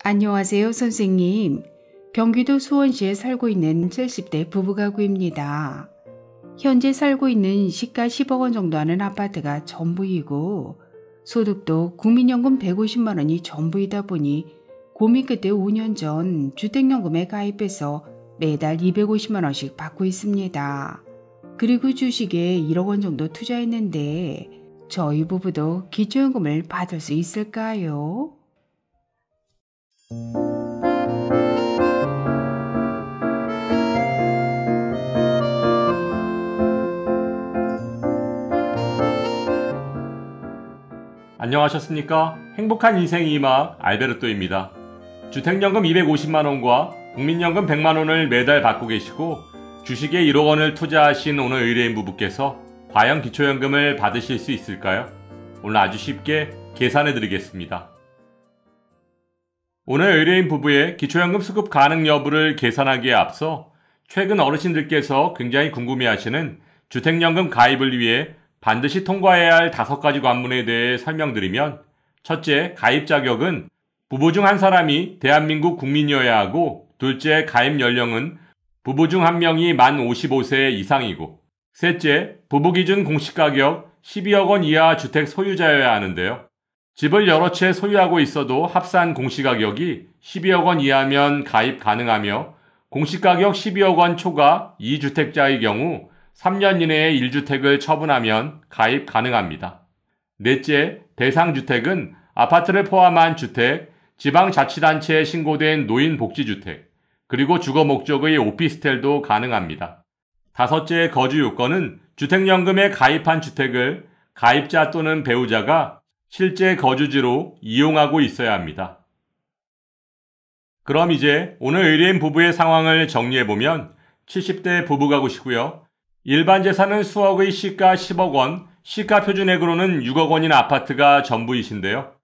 안녕하세요, 선생님. 경기도 수원시에 살고 있는 70대 부부가구입니다. 현재 살고 있는 시가 10억 원 정도 하는 아파트가 전부이고 소득도 국민연금 150만 원이 전부이다 보니 고민 끝에 5년 전 주택연금에 가입해서 매달 250만 원씩 받고 있습니다. 그리고 주식에 1억 원 정도 투자했는데 저희 부부도 기초연금을 받을 수 있을까요? 안녕하셨습니까? 행복한 인생 이막 알베르토입니다. 주택연금 250만원과 국민연금 100만원을 매달 받고 계시고 주식에 1억 원을 투자하신 오늘 의뢰인 부부께서 과연 기초연금을 받으실 수 있을까요? 오늘 아주 쉽게 계산해 드리겠습니다. 오늘 의뢰인 부부의 기초연금 수급 가능 여부를 계산하기에 앞서 최근 어르신들께서 굉장히 궁금해하시는 주택연금 가입을 위해 반드시 통과해야 할 5가지 관문에 대해 설명드리면, 첫째, 가입 자격은 부부 중 한 사람이 대한민국 국민이어야 하고, 둘째, 가입 연령은 부부 중 한 명이 만 55세 이상이고, 셋째, 부부 기준 공시가격 12억 원 이하 주택 소유자여야 하는데요. 집을 여러 채 소유하고 있어도 합산 공시가격이 12억 원 이하면 가입 가능하며, 공시가격 12억 원 초과 2주택자의 경우 3년 이내에 1주택을 처분하면 가입 가능합니다. 넷째, 대상주택은 아파트를 포함한 주택, 지방자치단체에 신고된 노인복지주택, 그리고 주거 목적의 오피스텔도 가능합니다. 다섯째, 거주 요건은 주택연금에 가입한 주택을 가입자 또는 배우자가 실제 거주지로 이용하고 있어야 합니다. 그럼 이제 오늘 의뢰인 부부의 상황을 정리해보면 70대 부부가구시고요. 일반 재산은 수억의 시가 10억 원, 시가 표준액으로는 6억 원인 아파트가 전부이신데요.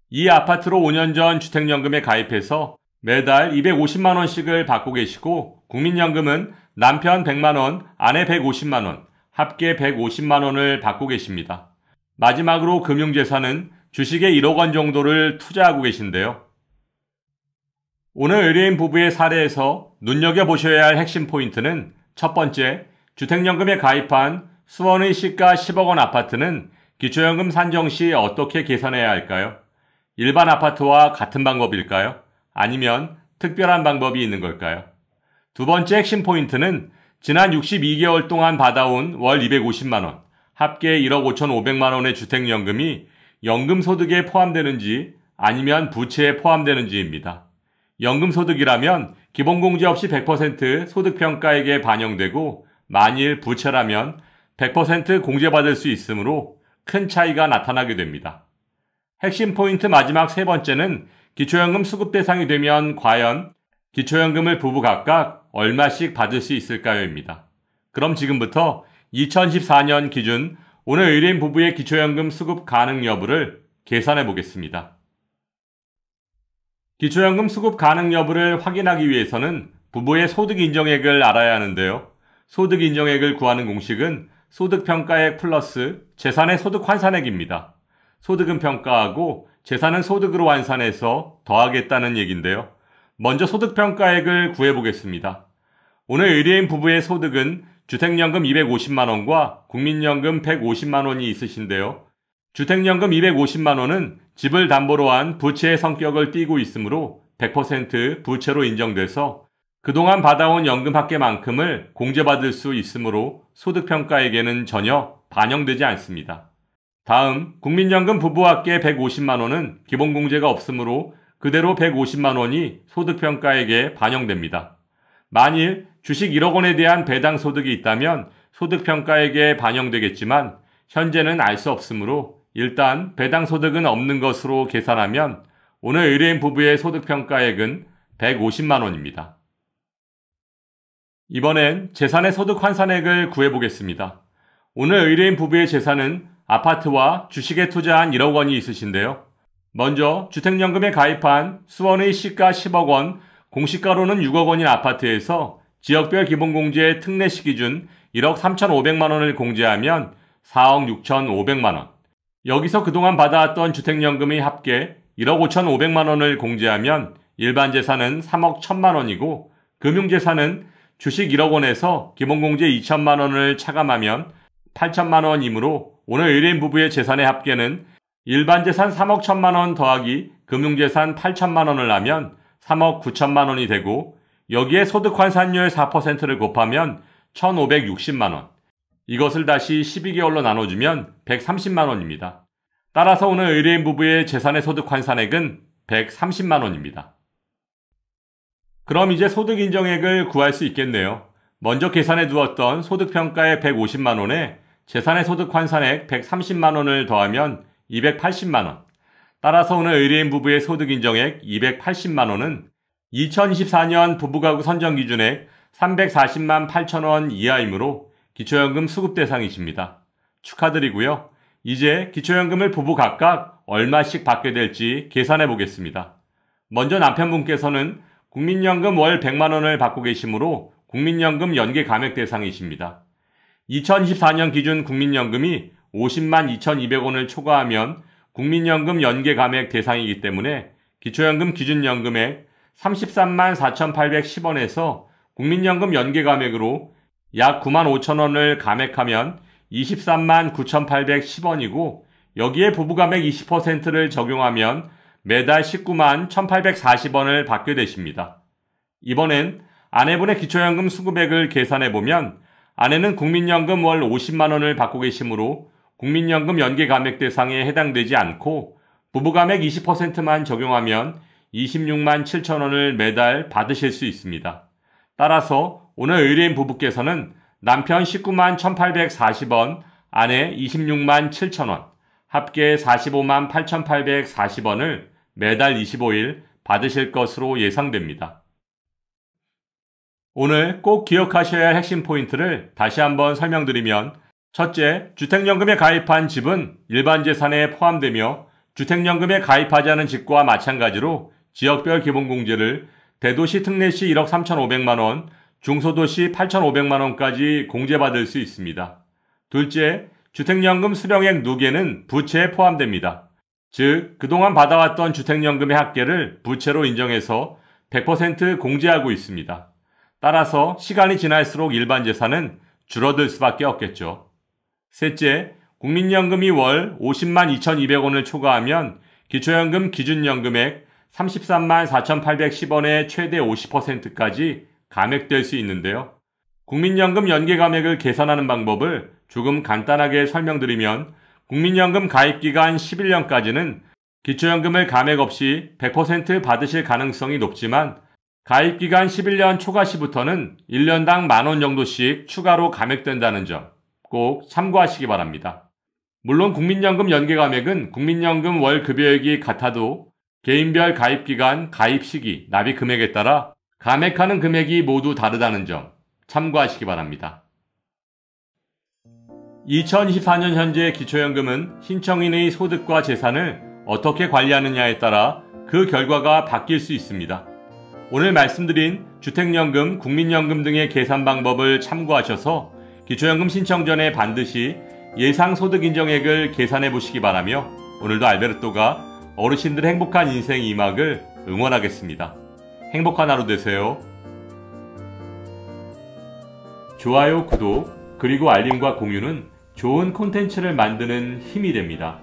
이 아파트로 5년 전 주택연금에 가입해서 매달 250만 원씩을 받고 계시고 국민연금은 남편 100만 원, 아내 150만 원, 합계 150만 원을 받고 계십니다. 마지막으로 금융재산은 주식에 1억 원 정도를 투자하고 계신데요. 오늘 의뢰인 부부의 사례에서 눈여겨보셔야 할 핵심 포인트는 첫 번째, 주택연금에 가입한 수원의 시가 10억 원 아파트는 기초연금 산정 시 어떻게 계산해야 할까요? 일반 아파트와 같은 방법일까요? 아니면 특별한 방법이 있는 걸까요? 두 번째 핵심 포인트는 지난 62개월 동안 받아온 월 250만 원, 합계 1억 5,500만 원의 주택연금이 연금소득에 포함되는지 아니면 부채에 포함되는지입니다. 연금소득이라면 기본공제 없이 100% 소득평가액에 반영되고 만일 부채라면 100% 공제받을 수 있으므로 큰 차이가 나타나게 됩니다. 핵심 포인트 마지막 세 번째는 기초연금 수급 대상이 되면 과연 기초연금을 부부 각각 얼마씩 받을 수 있을까요입니다. 그럼 지금부터 2014년 기준 오늘 의뢰인 부부의 기초연금 수급 가능 여부를 계산해 보겠습니다. 기초연금 수급 가능 여부를 확인하기 위해서는 부부의 소득 인정액을 알아야 하는데요. 소득 인정액을 구하는 공식은 소득평가액 플러스 재산의 소득 환산액입니다. 소득은 평가하고 재산은 소득으로 환산해서 더하겠다는 얘기인데요. 먼저 소득평가액을 구해보겠습니다. 오늘 의뢰인 부부의 소득은 주택연금 250만 원과 국민연금 150만 원이 있으신데요. 주택연금 250만 원은 집을 담보로 한 부채의 성격을 띠고 있으므로 100% 부채로 인정돼서 그동안 받아온 연금 합계만큼을 공제받을 수 있으므로 소득평가액에는 전혀 반영되지 않습니다. 다음, 국민연금 부부합계 150만 원은 기본공제가 없으므로 그대로 150만 원이 소득평가액에 반영됩니다. 만일 주식 1억 원에 대한 배당소득이 있다면 소득평가액에 반영되겠지만 현재는 알 수 없으므로 일단 배당소득은 없는 것으로 계산하면 오늘 의뢰인 부부의 소득평가액은 150만 원입니다. 이번엔 재산의 소득 환산액을 구해보겠습니다. 오늘 의뢰인 부부의 재산은 아파트와 주식에 투자한 1억 원이 있으신데요. 먼저 주택연금에 가입한 수원의 시가 10억 원, 공시가로는 6억 원인 아파트에서 지역별 기본공제 특례시 기준 1억 3,500만 원을 공제하면 4억 6,500만 원. 여기서 그동안 받아왔던 주택연금의 합계 1억 5,500만 원을 공제하면 일반 재산은 3억 1천만 원이고 금융재산은 주식 1억 원에서 기본공제 2천만 원을 차감하면 8천만 원이므로 오늘 의뢰인 부부의 재산의 합계는 일반 재산 3억 1천만 원 더하기 금융재산 8천만 원을 하면 3억 9천만 원이 되고 여기에 소득환산율 4%를 곱하면 1,560만 원. 이것을 다시 12개월로 나눠주면 130만 원입니다. 따라서 오늘 의뢰인 부부의 재산의 소득환산액은 130만 원입니다. 그럼 이제 소득인정액을 구할 수 있겠네요. 먼저 계산해 두었던 소득평가의 150만 원에 재산의 소득환산액 130만 원을 더하면 280만 원. 따라서 오늘 의뢰인 부부의 소득인정액 280만 원은 2024년 부부가구 선정기준액 340만 8천 원 이하이므로 기초연금 수급 대상이십니다. 축하드리고요. 이제 기초연금을 부부 각각 얼마씩 받게 될지 계산해 보겠습니다. 먼저 남편분께서는 국민연금 월 100만 원을 받고 계시므로 국민연금 연계 감액 대상이십니다. 2024년 기준 국민연금이 50만 2,200원을 초과하면 국민연금 연계 감액 대상이기 때문에 기초연금 기준연금액 33만 4,810원에서 국민연금 연계 감액으로 약 9만 5천 원을 감액하면 23만 9,810원이고 여기에 부부감액 20%를 적용하면 매달 19만 1,840원을 받게 되십니다. 이번엔 아내분의 기초연금 수급액을 계산해보면 아내는 국민연금 월 50만 원을 받고 계시므로 국민연금 연계 감액 대상에 해당되지 않고 부부감액 20%만 적용하면 26만 7천 원을 매달 받으실 수 있습니다. 따라서 오늘 의뢰인 부부께서는 남편 19만 1,840원, 아내 26만 7천 원, 합계 45만 8,840원을 매달 25일 받으실 것으로 예상됩니다. 오늘 꼭 기억하셔야 할 핵심 포인트를 다시 한번 설명드리면 첫째, 주택연금에 가입한 집은 일반 재산에 포함되며 주택연금에 가입하지 않은 집과 마찬가지로 지역별 기본공제를 대도시 특례시 1억 3,500만 원, 중소도시 8,500만 원까지 공제받을 수 있습니다. 둘째, 주택연금 수령액 누계는 부채에 포함됩니다. 즉, 그동안 받아왔던 주택연금의 합계를 부채로 인정해서 100% 공제하고 있습니다. 따라서 시간이 지날수록 일반 재산은 줄어들 수밖에 없겠죠. 셋째, 국민연금이 월 50만 2,200원을 초과하면 기초연금 기준연금액 33만 4,810원의 최대 50%까지 감액될 수 있는데요. 국민연금 연계 감액을 계산하는 방법을 조금 간단하게 설명드리면 국민연금 가입기간 11년까지는 기초연금을 감액 없이 100% 받으실 가능성이 높지만 가입기간 11년 초과 시부터는 1년당 만원 정도씩 추가로 감액된다는 점 꼭 참고하시기 바랍니다. 물론 국민연금 연계 감액은 국민연금 월 급여액이 같아도 개인별 가입기간, 가입 시기, 납입 금액에 따라 감액하는 금액이 모두 다르다는 점 참고하시기 바랍니다. 2024년 현재 기초연금은 신청인의 소득과 재산을 어떻게 관리하느냐에 따라 그 결과가 바뀔 수 있습니다. 오늘 말씀드린 주택연금, 국민연금 등의 계산 방법을 참고하셔서 기초연금 신청 전에 반드시 예상 소득 인정액을 계산해 보시기 바라며 오늘도 알베르토가 어르신들의 행복한 인생 2막을 응원하겠습니다. 행복한 하루 되세요. 좋아요, 구독, 그리고 알림과 공유는 좋은 콘텐츠를 만드는 힘이 됩니다.